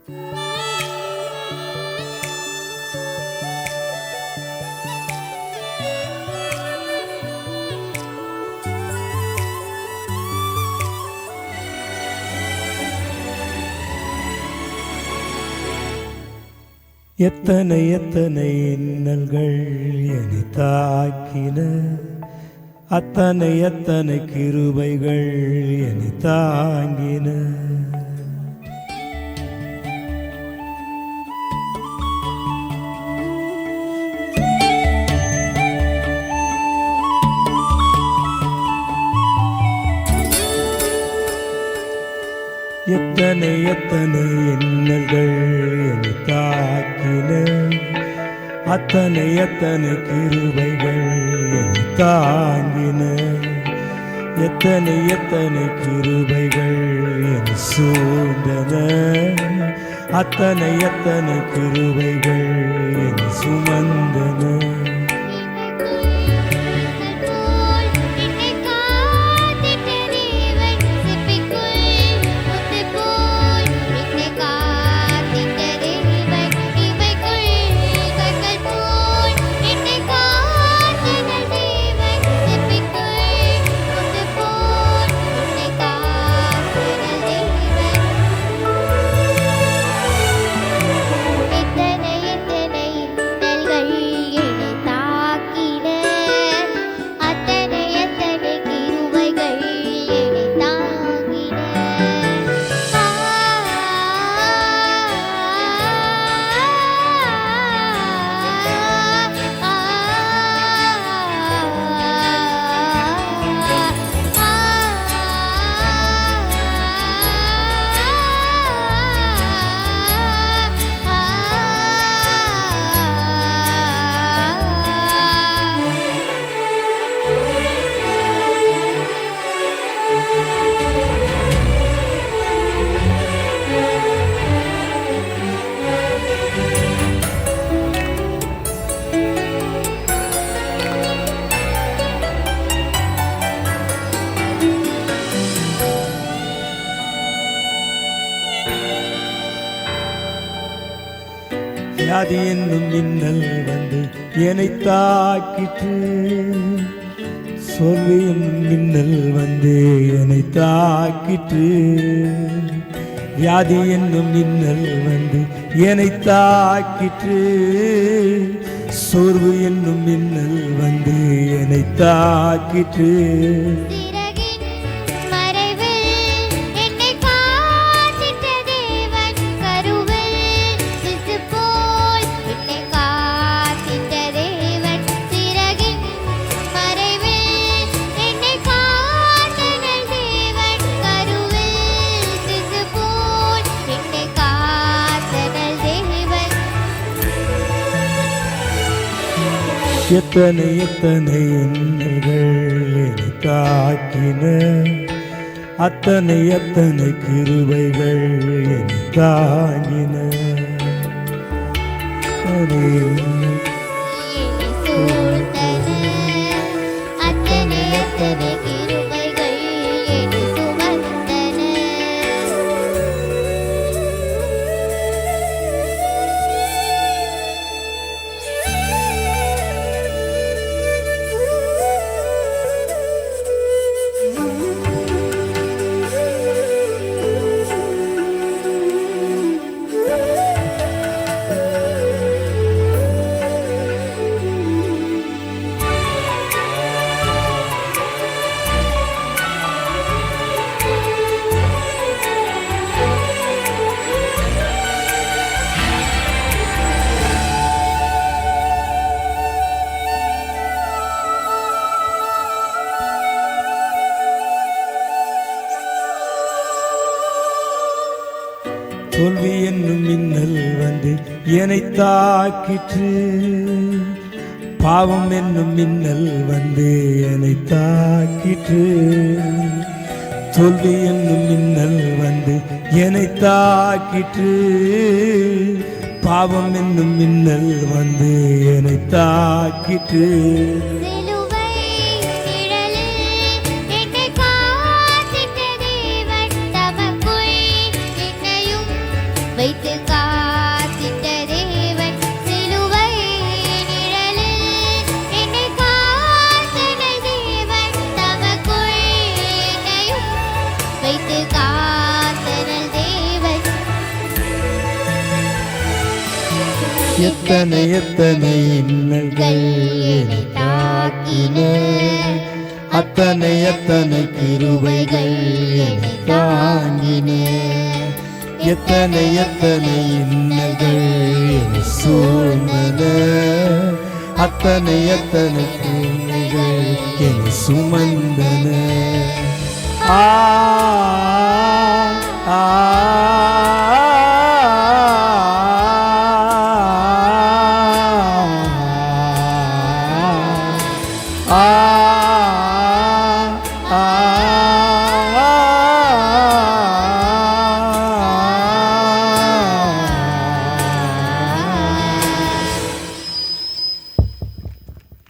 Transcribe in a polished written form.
எத்தனை எத்தனை இன்னல்கள் என்னை தாக்கின, அத்தனை எத்தனை கிருபைகள் என்னை தாங்கின. எத்தனை எத்தனை இன்னல்கள் என்னை தாக்கின, அத்தனை எத்தனை கிருபைகள் என்னை தாங்கின. எத்தனை எத்தனை கிருபைகள் என்னை சூழ்ந்தன, அத்தனை எத்தனை கிருபைகள் என்னை சுமந்தன. வியாதி என்னும் மின்னல் வந்து என்னை தாக்கிற்று, சொல்லி என்னும் மின்னல் வந்து என்னை தாக்கிற்று. வியாதி என்னும் மின்னல் வந்து என்னை தாக்கிற்று, சோர்வு என்னும் மின்னல் வந்து என்னை தாக்கிற்று. எத்தனை எத்தனை இன்னல்கள் என்னை தாக்கின, அத்தனை எத்தனை கிருபைகள் என்னை தாங்கின. தோல்வி என்னும் மின்னல் வந்து என்னை தாக்கிற்று, பாவம் என்னும் மின்னல் வந்து என்னை தாக்கிற்று. தோல்வி என்னும் மின்னல் வந்து என்னை தாக்கிற்று, பாவம் என்னும் மின்னல் வந்து என்னை தாக்கிற்று. வைத்து காத்திட்ட தேவன் சிலுவை நிழலில் என்னை காத்தனை தேவன் தமக்குள் என்னையும் வைத்து காத்தனல் தேவன். எத்தனை எத்தனை இன்னல்கள் என்னை தாக்கின, அத்தனை எத்தனை கிருபைகள் என்னை தாங்கின. எத்தனை எத்தனை இன்னல்கள் என்னை சூழ்ந்தன, அத்தனை எத்தனை கிருபைகள் என்னை சுமந்தன. ஆ ஆ ஆ